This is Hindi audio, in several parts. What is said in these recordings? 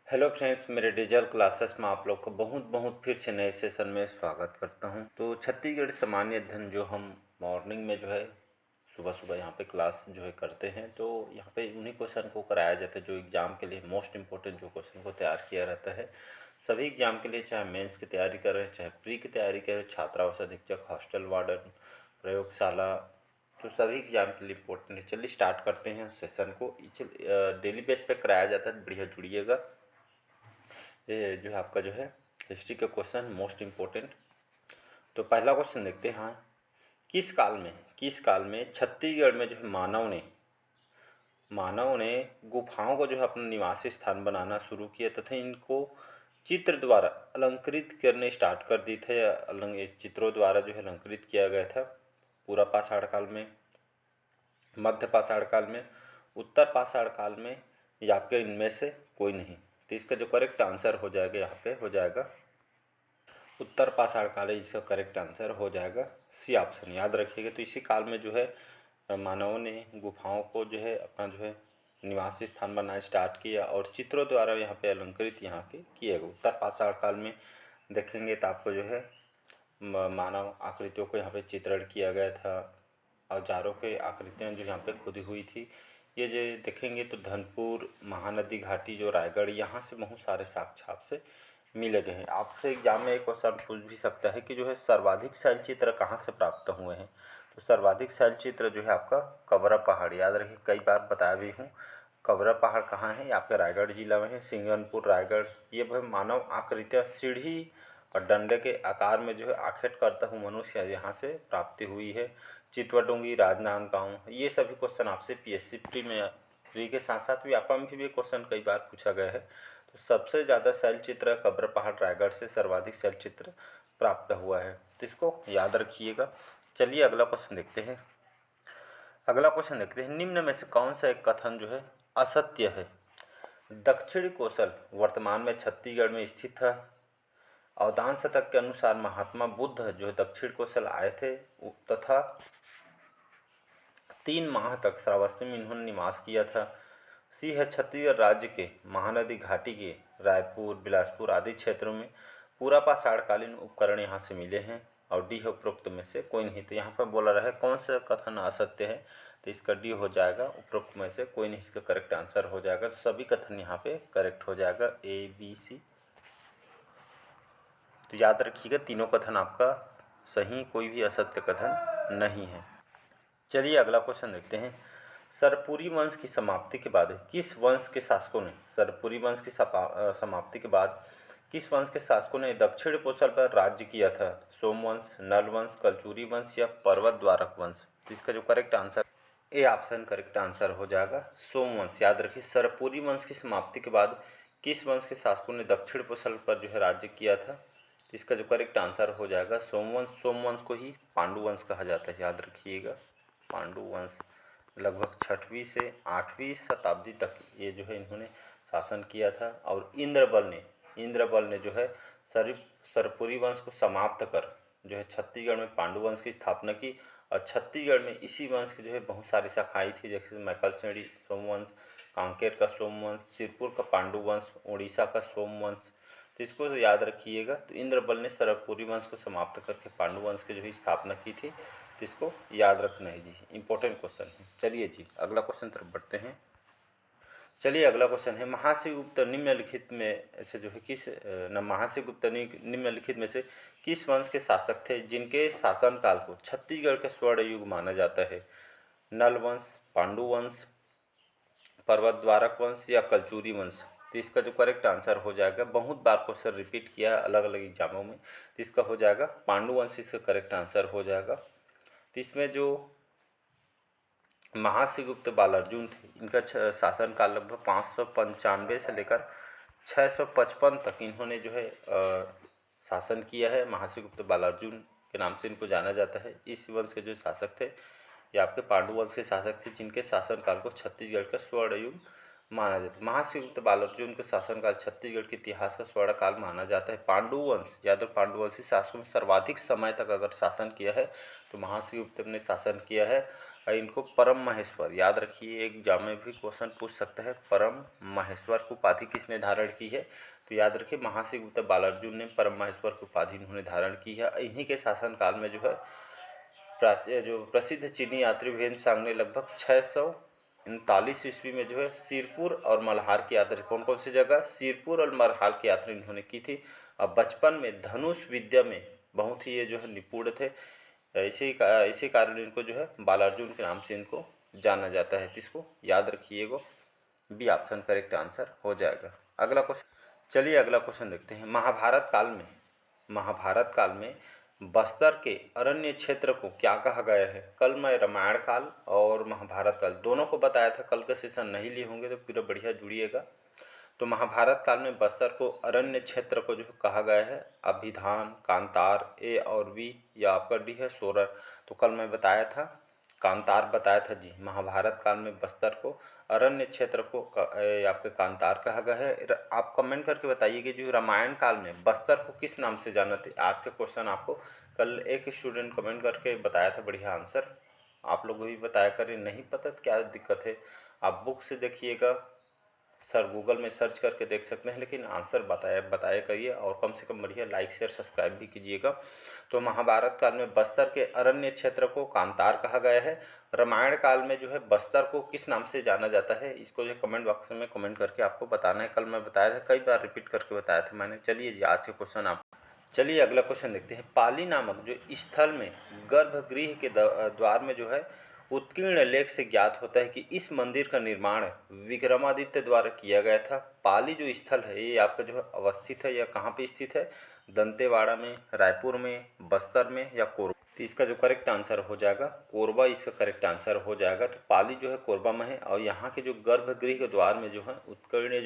हेलो फ्रेंड्स, मेरे डिजिटल क्लासेस में आप लोग को बहुत बहुत फिर से नए सेशन में स्वागत करता हूं। तो छत्तीसगढ़ सामान्य अध्ययन जो हम मॉर्निंग में जो है सुबह सुबह यहाँ पे क्लास जो है करते हैं, तो यहाँ पे उन्हीं क्वेश्चन को कराया जाता है जो एग्ज़ाम के लिए मोस्ट इम्पोर्टेंट जो क्वेश्चन को तैयार किया रहता है सभी एग्ज़ाम के लिए, चाहे मेंस की तैयारी कर रहे हैं, चाहे प्री की तैयारी कर रहे हैं, छात्रावास अधीक्षक, हॉस्टल वार्डन, प्रयोगशाला, तो सभी एग्जाम के लिए इम्पोर्टेंट है। चलिए स्टार्ट करते हैं सेशन को। डेली बेस पे कराया जाता है, बढ़िया जुड़िएगा। ये जो है आपका जो है हिस्ट्री का क्वेश्चन मोस्ट इम्पोर्टेंट। तो पहला क्वेश्चन देखते हैं। हाँ, किस काल में छत्तीसगढ़ में जो है मानव ने गुफाओं को जो है अपना निवासी स्थान बनाना शुरू किया तथा इनको चित्र द्वारा अलंकृत करने स्टार्ट कर दी थे। चित्रों द्वारा जो है अलंकृत किया गया था। पूरा पाषाण काल में, मध्य पाषाण काल में, उत्तर पाषाण काल में, या आपके इनमें से कोई नहीं। तो इसका जो करेक्ट आंसर हो जाएगा यहाँ पे हो जाएगा उत्तर पाषाण काल है। इसका करेक्ट आंसर हो जाएगा सी ऑप्शन, याद रखिएगा। तो इसी काल में जो है मानवों ने गुफाओं को जो है अपना जो है निवासी स्थान बनाना स्टार्ट किया और चित्रों द्वारा यहाँ पे अलंकृत यहाँ के किए गए। उत्तर पाषाण काल में देखेंगे तो आपको जो है मानव आकृतियों को यहाँ पे चित्रण किया गया था। औजारों के आकृतियाँ जो यहाँ पे खुदी हुई थी, ये जो देखेंगे तो धनपुर, महानदी घाटी, जो रायगढ़, यहाँ से बहुत सारे साक्ष्य आपसे मिले गए हैं। आपसे एग्जाम में एक क्वेश्चन पूछ भी सकता है कि जो है सर्वाधिक शैलचित्र कहाँ से प्राप्त हुए हैं। तो सर्वाधिक शैलचित्र जो है आपका कबरा पहाड़, याद रखिए, कई बार बताया भी हूँ। कबरा पहाड़ कहाँ है? आपके रायगढ़ जिला में है, सिंगनपुर, रायगढ़। ये वह मानव आकृतियाँ सीढ़ी और डंडे के आकार में जो है आखेट करता हूँ मनुष्य, यहाँ से प्राप्ति हुई है। चितवडोंगी, राजनांदगांव, ये सभी क्वेश्चन आपसे पीएससी प्री के साथ साथ व्यापम भी क्वेश्चन कई बार पूछा गया है। तो सबसे ज़्यादा शैलचित्र कब्र पहाड़ रायगढ़ से सर्वाधिक शैलचित्र प्राप्त हुआ है, तो इसको याद रखिएगा। चलिए अगला क्वेश्चन देखते हैं। निम्न में से कौन सा एक कथन जो है असत्य है? दक्षिण कोसल वर्तमान में छत्तीसगढ़ में स्थित है। अवदान शतक के अनुसार महात्मा बुद्ध जो है दक्षिण कोसल आए थे तथा 3 माह तक श्रावस्ती में इन्होंने निवास किया था। सी है, छत्तीसगढ़ राज्य के महानदी घाटी के रायपुर, बिलासपुर आदि क्षेत्रों में पूरा पाषाणकालीन उपकरण यहाँ से मिले हैं। और डी है, उपरोक्त में से कोई नहीं। तो यहाँ पर बोला रहा है कौन सा कथन असत्य है, तो इसका डी हो जाएगा, उपरोक्त में से कोई नहीं इसका करेक्ट आंसर हो जाएगा। तो सभी कथन यहाँ पे करेक्ट हो जाएगा, ए बी सी। तो याद रखिएगा तीनों कथन आपका सही, कोई भी असत्य कथन नहीं है। चलिए अगला क्वेश्चन देखते हैं। सरपुरी वंश की समाप्ति के बाद किस वंश के शासकों ने दक्षिण कोसल पर राज्य किया था? सोमवंश, नलवंश, कलचुरी वंश या पर्वत द्वारक वंश? तो इसका जो correct answer A option correct answer हो जाएगा सोमवंश। याद रखिए, सरपुरी वंश की समाप्ति के बाद किस वंश के शासकों ने दक्षिण कोसल पर जो है राज्य किया था? इसका जो करेक्ट आंसर हो जाएगा सोमवंश। सोमवंश को ही पांडु वंश कहा जाता है, याद रखिएगा। पांडु वंश लगभग 6वीं से 8वीं शताब्दी तक ये जो है इन्होंने शासन किया था। और इंद्रबल ने जो है सरपुरी वंश को समाप्त कर जो है छत्तीसगढ़ में पांडु वंश की स्थापना की। और छत्तीसगढ़ में इसी वंश की जो है बहुत सारी शाखाएँ थी, जैसे मैकलसेड़ी सोमवंश, कांकेर का सोमवंश, सिरपुर का पांडु वंश, उड़ीसा का सोमवंश। तो इसको याद रखिएगा। तो इंद्रबल ने सरपुरी वंश को समाप्त करके पांडु वंश की जो है स्थापना की थी, तो इसको याद रखना है जी, इंपॉर्टेंट क्वेश्चन है। चलिए जी अगला क्वेश्चन तरफ बढ़ते हैं। चलिए अगला क्वेश्चन है, महाश्रीगुप्त निम्नलिखित में से जो है निम्नलिखित में से किस वंश के शासक थे जिनके शासनकाल को छत्तीसगढ़ के स्वर्ण युग माना जाता है? नल वंश, पांडु वंश, पर्वत द्वारक वंश या कलचुरी वंश? तो इसका जो करेक्ट आंसर हो जाएगा, बहुत बार क्वेश्चन रिपीट किया है अलग अलग एग्जामों में, तो इसका हो जाएगा पांडु वंश, इसका करेक्ट आंसर हो जाएगा। तो इसमें जो महाश्रीगुप्त बालार्जुन थे, इनका शासनकाल लगभग 595 से लेकर 655 तक इन्होंने जो है शासन किया है। महाश्रीगुप्त बालार्जुन के नाम से इनको जाना जाता है। इस वंश के जो शासक थे ये आपके पांडु वंश के शासक थे, जिनके शासनकाल को छत्तीसगढ़ का स्वर्ण युग माना जाता है। महाश्रीगुप्त बालार्जुन के शासनकाल छत्तीसगढ़ के इतिहास का स्वर्ण काल माना जाता है। पांडु वंश यादव पांडुवंशी शासकों में सर्वाधिक समय तक अगर शासन किया है तो महाश्रीगुप्त ने शासन किया है और इनको परम महेश्वर, याद रखिए एग्जाम में भी क्वेश्चन पूछ सकता है। परम महेश्वर की उपाधि किसने धारण की है? तो याद रखिए महासी गुप्त बालार्जुन ने परम महेश्वर की उपाधि इन्होंने धारण की है। इन्हीं के शासनकाल में जो है जो प्रसिद्ध चीनी यात्री ह्वेन सांग ने लगभग 639 ईस्वी में जो है सिरपुर और मल्हार की यात्रा, कौन कौन सी जगह? सिरपुर और मल्हार की यात्रा इन्होंने की थी। अब बचपन में धनुष विद्या में बहुत ही ये जो है निपुण थे। इसी कारण इनको जो है बालार्जुन के नाम से इनको जाना जाता है। इसको याद रखिएगा, बी ऑप्शन करेक्ट आंसर हो जाएगा। अगला क्वेश्चन, चलिए अगला क्वेश्चन देखते हैं। महाभारत काल में बस्तर के अरण्य क्षेत्र को क्या कहा गया है? कल मैं रामायण काल और महाभारत काल दोनों को बताया था। कल के सेशन नहीं लिए होंगे तो पूरा बढ़िया जुड़िएगा। तो महाभारत काल में बस्तर को अरण्य क्षेत्र को जो कहा गया है अभिधान, कांतार, ए और बी, या आपका डी है सोरर। तो कल मैं बताया था कांतार बताया था जी। महाभारत काल में बस्तर को अरण्य क्षेत्र को आपके कांतार कहा गया है। आप कमेंट करके बताइए कि जो रामायण काल में बस्तर को किस नाम से जाना थे। आज का क्वेश्चन आपको कल एक स्टूडेंट कमेंट करके बताया था बढ़िया आंसर, आप लोग भी बताया करें। नहीं पता तो क्या दिक्कत है, आप बुक से देखिएगा, सर गूगल में सर्च करके देख सकते हैं, लेकिन आंसर बताया करिए और कम से कम बढ़िया लाइक शेयर सब्सक्राइब भी कीजिएगा। तो महाभारत काल में बस्तर के अरण्य क्षेत्र को कांतार कहा गया है। रामायण काल में जो है बस्तर को किस नाम से जाना जाता है, इसको जो कमेंट बॉक्स में कमेंट करके आपको बताना है। कल मैं बताया था, कई बार रिपीट करके बताया था मैंने। चलिए जी आज के क्वेश्चन आप, चलिए अगला क्वेश्चन देखते हैं। पाली नामक जो स्थल में गर्भगृह के द्वार में जो है उत्कीर्ण लेख से ज्ञात होता है कि इस मंदिर का निर्माण विक्रमादित्य द्वारा किया गया था। पाली जो स्थल है ये आपका जो है अवस्थित है या कहाँ पे स्थित है? दंतेवाड़ा में, रायपुर में, बस्तर में या कोरबा? तो इसका जो करेक्ट आंसर हो जाएगा कोरबा, इसका करेक्ट आंसर हो जाएगा। तो पाली जो है कोरबा में है। और यहाँ के जो गर्भगृह के द्वार में जो है उत्कीर्ण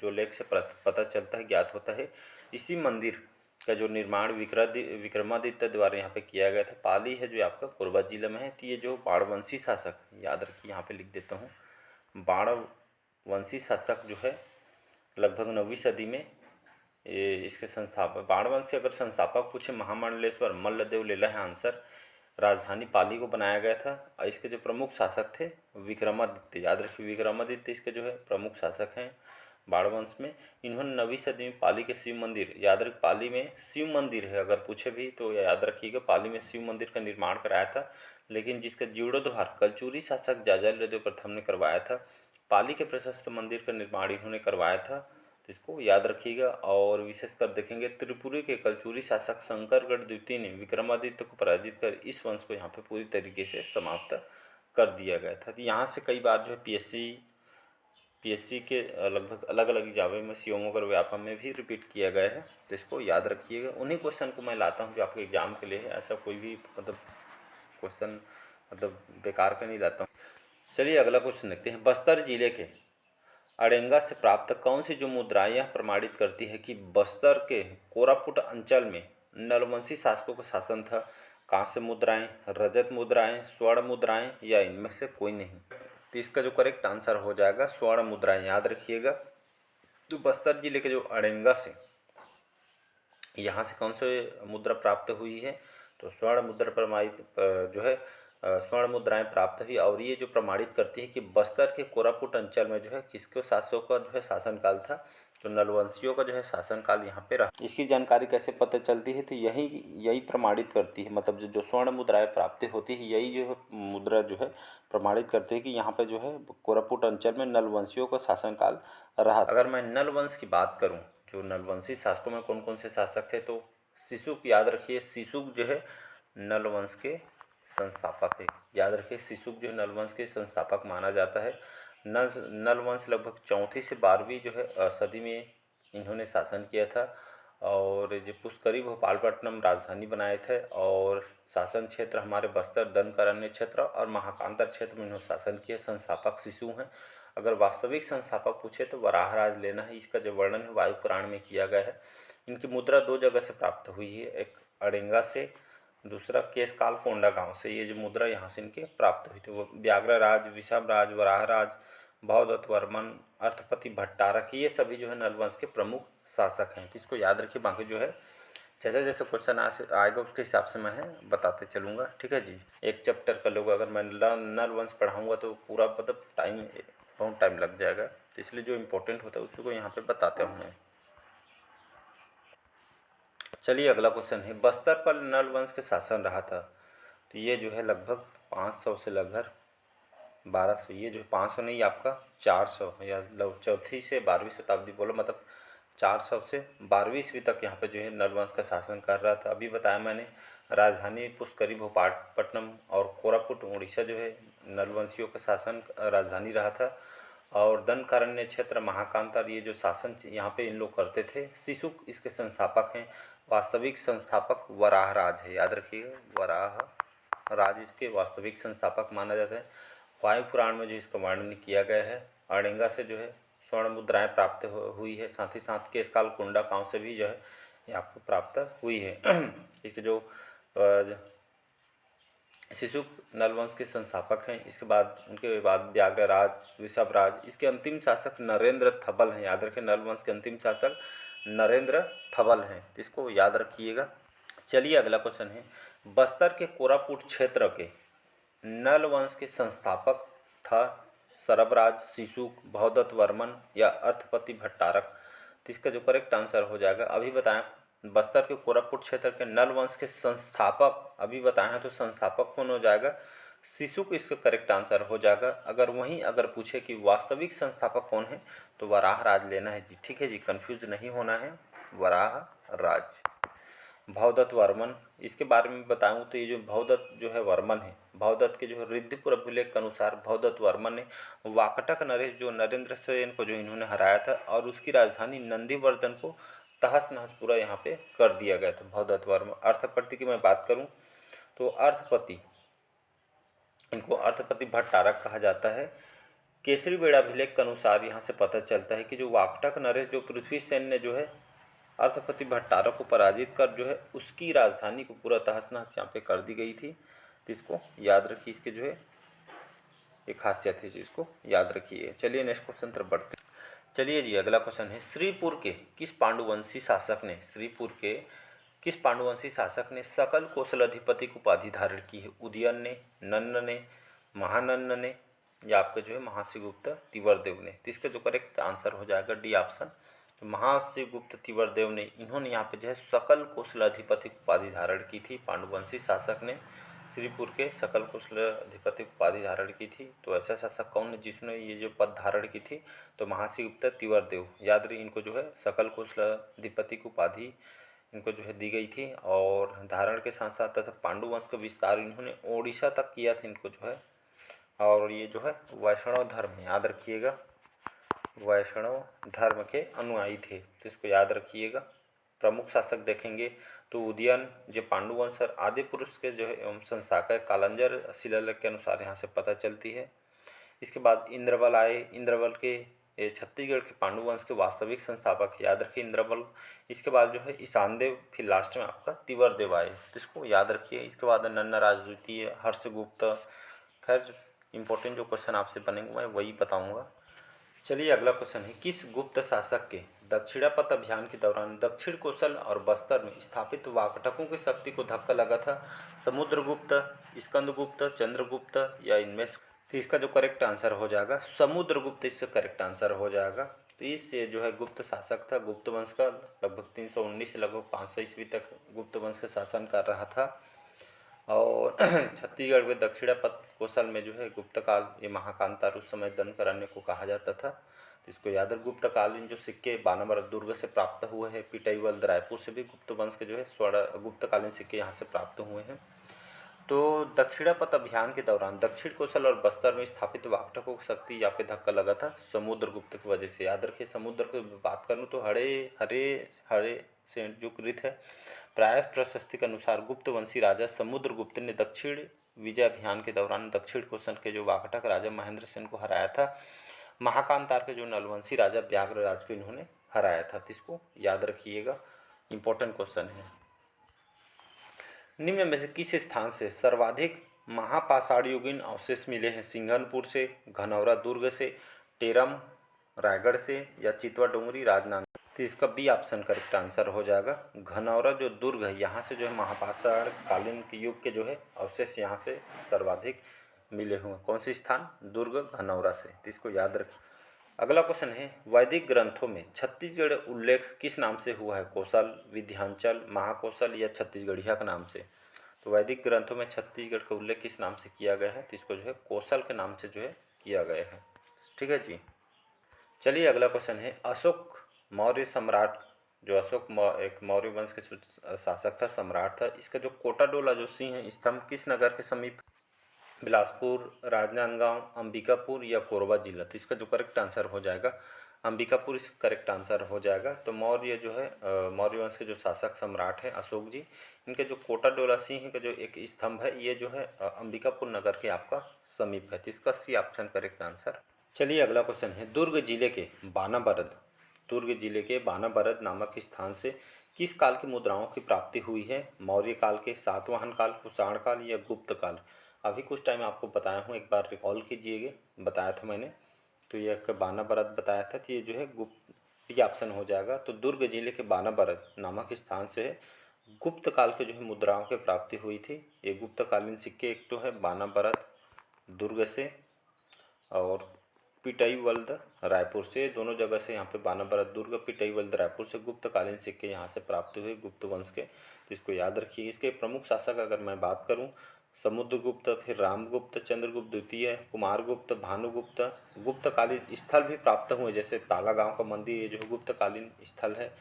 जो लेख से पता चलता है, ज्ञात होता है, इसी मंदिर का जो निर्माण विक्रमादित्य द्वारा यहाँ पे किया गया था। पाली है जो आपका कोरबा जिला में है। तो ये जो बाणवंशी शासक, याद रखिए यहाँ पे लिख देता हूँ, बाणवंशी शासक जो है लगभग 9वीं सदी में ये इसके संस्थापक, बाणवंश से अगर संस्थापक पूछे महामंडलेश्वर मल्लदेव लेला है आंसर। राजधानी पाली को बनाया गया था। और इसके जो प्रमुख शासक थे विक्रमादित्य, याद रखिए विक्रमादित्य इसके जो है प्रमुख शासक हैं बाणवंश में। इन्होंने 9वीं सदी में पाली के शिव मंदिर, याद रख पाली में शिव मंदिर है, अगर पूछे भी तो याद रखिएगा पाली में शिव मंदिर का निर्माण कराया था। लेकिन जिसका जीर्णोद्धार कलचुरी शासक जाजालदेव प्रथम ने करवाया था। पाली के प्रशस्त मंदिर का निर्माण इन्होंने करवाया था, तो इसको याद रखिएगा। और विशेषकर देखेंगे त्रिपुरी के कलचुरी शासक शंकरगढ़ द्वितीय ने विक्रमादित्य को पराजित कर इस वंश को यहाँ पे पूरी तरीके से समाप्त कर दिया गया था। तो यहाँ से कई बार जो है पीएससी के लगभग अलग अलग एग्जाम में सीओम और व्यापम में भी रिपीट किया गया है। तो इसको याद रखिएगा। उन्हीं क्वेश्चन को मैं लाता हूँ जो आपके एग्जाम के लिए है, ऐसा कोई भी क्वेश्चन बेकार का नहीं लाता हूँ। चलिए अगला क्वेश्चन देखते हैं। बस्तर जिले के अड़ेंगा से प्राप्त कौन सी जो मुद्राएं यह प्रमाणित करती है कि बस्तर के कोरापुट अंचल में नलवंशी शासकों का शासन था? कांस्य मुद्राएं, रजत मुद्राएं, स्वर्ण मुद्राएं या इनमें से कोई नहीं? तो इसका जो करेक्ट आंसर हो जाएगा स्वर्ण मुद्राएं, याद रखिएगा। तो बस्तर जिले के जो अड़ेंगा से यहाँ से कौन से मुद्रा प्राप्त हुई है? तो स्वर्ण मुद्रा प्रमाणित जो है स्वर्ण मुद्राएं प्राप्त हुई। और ये जो प्रमाणित करती है कि बस्तर के कोरापुट अंचल में जो है किसके शासकों का जो है शासनकाल था? तो नलवंशियों का जो है शासनकाल यहाँ पे रहा। इसकी जानकारी कैसे पता चलती है? तो यही प्रमाणित करती है, मतलब जो स्वर्ण मुद्राएं प्राप्ति होती है यही जो है मुद्रा जो है प्रमाणित करती है कि यहाँ पे जो है कोरापुट अंचल में नलवंशियों का शासनकाल रहा। अगर मैं नलवंश की बात करूँ, जो नलवंशी शासकों में कौन कौन से शासक थे, तो शिशुक, याद रखिए शिशुक जो है नलवंश के संस्थापक है। याद रखिए शिशुक जो है नलवंश के संस्थापक माना जाता है। नलवंश लगभग 4वीं से 12वीं जो है सदी में इन्होंने शासन किया था। और जो पुष्करी भोपालपट्टनम राजधानी बनाए थे। और शासन क्षेत्र हमारे बस्तर दनकारण्य क्षेत्र और महाकांतर क्षेत्र में इन्होंने शासन किया। संस्थापक शिशु हैं। अगर वास्तविक संस्थापक पूछे तो वराहराज लेना है। इसका जो वर्णन है वायु पुराण में किया गया है। इनकी मुद्रा 2 जगह से प्राप्त हुई है, एक अड़ेंगा से, दूसरा केशकाल कोंडा गांव से। ये जो मुद्रा यहाँ से इनके प्राप्त हुई थी वो व्याघ्रराज, विषमराज, वराहराज, भवदत्त वर्मन, अर्थपति भट्टारक, ये सभी जो है नलवंश के प्रमुख शासक हैं। तो इसको याद रखिए। बाकी जो है जैसे जैसे क्वेश्चन आएगा उसके हिसाब से मैं बताते चलूँगा, ठीक है जी। एक चैप्टर का लोग अगर मैं नल वंश पढ़ाऊँगा तो पूरा मतलब बहुत टाइम लग जाएगा, तो इसलिए जो इम्पोर्टेंट होता है उसी को यहाँ पे बताते हूँ मैं। चलिए अगला क्वेश्चन है, बस्तर पर नल वंश के शासन रहा था, तो ये जो है लगभग 500 से लगभग 1200, ये जो 500 नहीं आपका 400 या चौथी से 12वीं शताब्दी बोलो, मतलब 400 से 12वीं ईस्वी तक यहाँ पे जो है नल वंश का शासन कर रहा था। अभी बताया मैंने, राजधानी पुष्करी भोपालपट्टनम और कोरापुट उड़ीसा जो है नलवंशियों का शासन राजधानी रहा था। और दंडकारण्य क्षेत्र महाकांतार ये जो शासन यहाँ पे इन लोग करते थे। शिशुक इसके संस्थापक हैं। वास्तविक संस्थापक वराह राज है, याद रखिएगा, वराह राज इसके वास्तविक संस्थापक माना जाता है। वायु पुराण में जो इसका वर्णन किया गया है, अड़ेंगा से जो है स्वर्ण मुद्राएं प्राप्त हुई है, साथ ही साथ केशकाल कुंडा गाँव से भी जो है ये आपको प्राप्त हुई है। इसके जो शिशुक नलवंश के संस्थापक हैं। इसके बाद उनके बाद व्याघ्रराज, वृषभराज, इसके अंतिम शासक नरेंद्र थबल हैं, याद रखें, नलवंश के अंतिम शासक नरेंद्र थबल हैं, इसको याद रखिएगा। चलिए अगला क्वेश्चन है, बस्तर के कोरापुट क्षेत्र के नल वंश के संस्थापक था सरबराज, शिशुक, भवदत्त वर्मन या अर्थपति भट्टारक। तो इसका जो करेक्ट आंसर हो जाएगा, अभी बताया बस्तर के कोरापुट क्षेत्र के नल वंश के संस्थापक अभी बताए हैं, तो संस्थापक कौन हो जाएगा, शिशुक इसका करेक्ट आंसर हो जाएगा। अगर पूछे कि वास्तविक संस्थापक कौन है तो वराह राज लेना है जी, ठीक है जी, कंफ्यूज नहीं होना है, वराह राज। भवदत्त वर्मन, इसके बारे में बताऊं तो ये जो भवदत्त जो है वर्मन है, भवदत्त के जो है रिद्धिपुर अभिलेख के अनुसार भवदत्त वर्मन ने वाकटक नरेश जो नरेंद्र सेन को जो इन्होंने हराया था और उसकी राजधानी नंदीवर्धन को तहस नहस पूरा यहाँ पे कर दिया गया था भवदत्त वर्मन। अर्थपति की मैं बात करूँ तो अर्थपति, इनको अर्थपति भट्टारक कहा जाता है। केसरी बेड़ा अभिलेख के अनुसार यहाँ से पता चलता है कि जो वाकटक नरेश जो पृथ्वी सेन ने जो है अर्थपति भट्टारक को पराजित कर जो है उसकी राजधानी को पूरा तहस नहस यहाँ पे कर दी गई थी, जिसको याद रखिए, इसके जो है एक खासियत है जिसको याद रखिए। चलिए नेक्स्ट क्वेश्चन तरफ बढ़ते हैं। चलिए जी अगला क्वेश्चन है, श्रीपुर के किस पांडुवंशी शासक ने सकल कौशल अधिपति की उपाधि धारण की है? उदयन ने, नन्न ने, महानन्न ने या आपका जो है महाश्रीगुप्त तिवरदेव ने। तो इसका जो करेक्ट आंसर हो जाएगा डी ऑप्शन, तो महाश्रीगुप्त तिवरदेव ने, इन्होंने यहाँ पे जो है सकल कौशल अधिपति की उपाधि धारण की थी। पांडुवंशी शासक ने श्रीपुर के सकल कौशल अधिपति की उपाधि धारण की थी। तो ऐसा शासक कौन है जिसने ये जो पद धारण की थी? तो महाश्रीगुप्त तिवरदेव, याद रही, इनको जो है सकल कौशल अधिपति की उपाधि इनको जो है दी गई थी। और धारण के साथ साथ तथा पांडुवंश का विस्तार इन्होंने ओडिशा तक किया था इनको जो है। और ये जो है वैष्णव धर्म, याद रखिएगा, वैष्णव धर्म के अनुयायी थे, तो इसको याद रखिएगा। प्रमुख शासक देखेंगे तो उदयन जो पांडुवंश आदि पुरुष के जो है संस्थापक कालंजर शिलालेख के अनुसार यहाँ से पता चलती है। इसके बाद इंद्रबल आए, इंद्रबल के छत्तीसगढ़ के पांडुवंश के वास्तविक संस्थापक, याद रखिए इंद्रबल। इसके बाद जो है ईशानदेव, फिर लास्ट में आपका तिवरदेव आए, तो इसको याद रखिए। इसके बाद नन्ना राजद्वितीय, हर्षगुप्त। खैर इंपॉर्टेंट जो क्वेश्चन आपसे बनेंगे मैं वही बताऊंगा। चलिए अगला क्वेश्चन है, किस गुप्त शासक के दक्षिणापथ अभियान के दौरान दक्षिण कौशल और बस्तर में स्थापित वाकटकों की शक्ति को धक्का लगा था? समुद्रगुप्त, स्कंदगुप्त, चंद्रगुप्त या इनमें से? तो इसका जो करेक्ट आंसर हो जाएगा समुद्रगुप्त, इससे करेक्ट आंसर हो जाएगा। तो इस जो है गुप्त शासक था, गुप्त वंश का लगभग 319 से लगभग 500 ईस्वी तक गुप्त वंश का शासन कर रहा था। और छत्तीसगढ़ के दक्षिणापथ कौशल में जो है गुप्त काल, ये महाकांतार उस समय दंडकारण्य को कहा जाता था। तो इसको याद रख, गुप्त कालीन जो सिक्के बानावर दुर्ग से प्राप्त हुए हैं, पिटाईवल रायपुर से भी गुप्त वंश के जो है स्वर्ण गुप्तकालीन सिक्के यहाँ से प्राप्त हुए हैं। तो दक्षिणापथ अभियान के दौरान दक्षिण कौशल और बस्तर में स्थापित वाकटकों की शक्ति यहाँ पे धक्का लगा था समुद्रगुप्त की वजह से। याद रखिए, समुद्र की बात करूँ तो हरे से जो कृत है, प्राय प्रशस्ति के अनुसार गुप्तवंशी राजा समुद्रगुप्त ने दक्षिण विजय अभियान के दौरान दक्षिण कौशल के जो वाकटक राजा महेंद्र सेन को हराया था। महाकांतार के जो नलवंशी राजा व्याघ्रराज को इन्होंने हराया था। तो इसको याद रखिएगा, इंपॉर्टेंट क्वेश्चन है। निम्न में से किस स्थान से सर्वाधिक महापाषाणयुगीन अवशेष मिले हैं? सिंघनपुर से, घनौरा दुर्ग से, टेरम रायगढ़ से, या चितवा डोंगरी राजनांदगांव। तो इसका बी ऑप्शन करेक्ट आंसर हो जाएगा। घनौरा जो दुर्ग है, यहाँ से जो है महापाषाण कालीन के युग के जो है अवशेष यहाँ से सर्वाधिक मिले हुए। कौन सी स्थान? दुर्ग घनौरा से। तो इसको याद रखिए। अगला क्वेश्चन है, वैदिक ग्रंथों में छत्तीसगढ़ उल्लेख किस नाम से हुआ है? कौशल, विंध्याचल, महाकौशल या छत्तीसगढ़िया के नाम से? तो वैदिक ग्रंथों में छत्तीसगढ़ का उल्लेख किस नाम से किया गया है? तो इसको जो है कौशल के नाम से जो है किया गया है। ठीक है जी। चलिए अगला क्वेश्चन है, अशोक मौर्य सम्राट, जो एक मौर्य वंश के शासक था, सम्राट था, इसका जो कोटाडोला जो सिंह है स्तंभ किस नगर के समीप? बिलासपुर, राजनांदगांव, अंबिकापुर या कोरबा जिला? तो इसका जो करेक्ट आंसर हो जाएगा अंबिकापुर, इस करेक्ट आंसर हो जाएगा। तो मौर्य जो है मौर्य वंश के जो शासक सम्राट हैं अशोक जी, इनके जो कोटाडोला सिंह का जो एक स्तंभ है ये जो है अंबिकापुर नगर के आपका समीप है। तो इसका सी ऑप्शन करेक्ट आंसर। चलिए अगला क्वेश्चन है, दुर्ग जिले के बानाबरद नामक स्थान से किस काल की मुद्राओं की प्राप्ति हुई है? मौर्य काल के, सातवाहन काल, कुषाण काल या गुप्त काल? अभी कुछ टाइम आपको बताया हूँ, एक बार रिकॉल कीजिएगा, बताया था मैंने। तो ये एक बानाबरद बताया था, तो ये जो है गुप्त ऑप्शन हो जाएगा। तो दुर्ग जिले के बानाबरद नामक स्थान से गुप्त काल के जो है मुद्राओं की प्राप्ति हुई थी। ये गुप्तकालीन सिक्के एक तो है बानाबरद दुर्ग से और पिटाईवल्द रायपुर से, दोनों जगह से यहाँ पे बानाबरद दुर्ग, पिटाईवल्द रायपुर से गुप्तकालीन सिक्के यहाँ से प्राप्त हुए गुप्त वंश के। तो इसको याद रखिए। इसके प्रमुख शासक अगर मैं बात करूँ, समुद्रगुप्त, फिर रामगुप्त, चंद्रगुप्त द्वितीय, कुमारगुप्त, भानुगुप्त। गुप्तकालीन स्थल भी प्राप्त हुए, जैसे ताला गांव का मंदिर, ये जो है गुप्तकालीन स्थल है।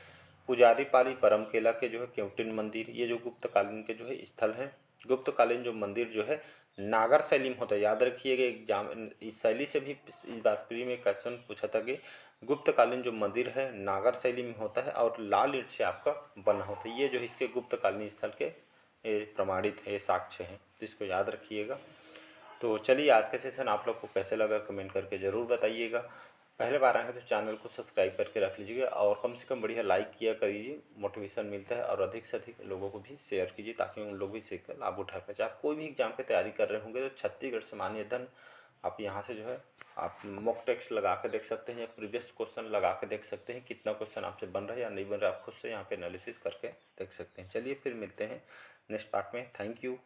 पुजारी पाली परमकेला के जो है केवटिन मंदिर, ये जो गुप्तकालीन के जो है स्थल हैं। गुप्तकालीन जो मंदिर जो है नागर शैली में होता है, याद रखिएगा। एग्जाम इस शैली से भी इस बार प्री में क्वेश्चन पूछा था कि गुप्तकालीन जो मंदिर है नागर शैली में होता है और लाल ईंट से आपका बना होता है। ये जो इसके गुप्तकालीन स्थल के प्रमाणित है, साक्ष्य हैं, तो इसको याद रखिएगा। तो चलिए आज का सेशन आप लोग को कैसे लगा कमेंट करके ज़रूर बताइएगा। पहले बार आए हैं तो चैनल को सब्सक्राइब करके रख लीजिएगा और कम से कम बढ़िया लाइक किया करिए, मोटिवेशन मिलता है। और अधिक से अधिक लोगों को भी शेयर कीजिए ताकि उन लोग भी सीख कर लाभ उठा पाए। आप कोई भी एग्जाम की तैयारी कर रहे होंगे तो छत्तीसगढ़ सामान्य अध्ययन आप यहाँ से जो है आप मॉक टेस्ट लगा के देख सकते हैं या प्रीवियस क्वेश्चन लगा के देख सकते हैं, कितना क्वेश्चन आपसे बन रहा है या नहीं बन रहा है, आप खुद से यहाँ पे एनालिसिस करके देख सकते हैं। चलिए फिर मिलते हैं नेक्स्ट पार्ट में। Thank you.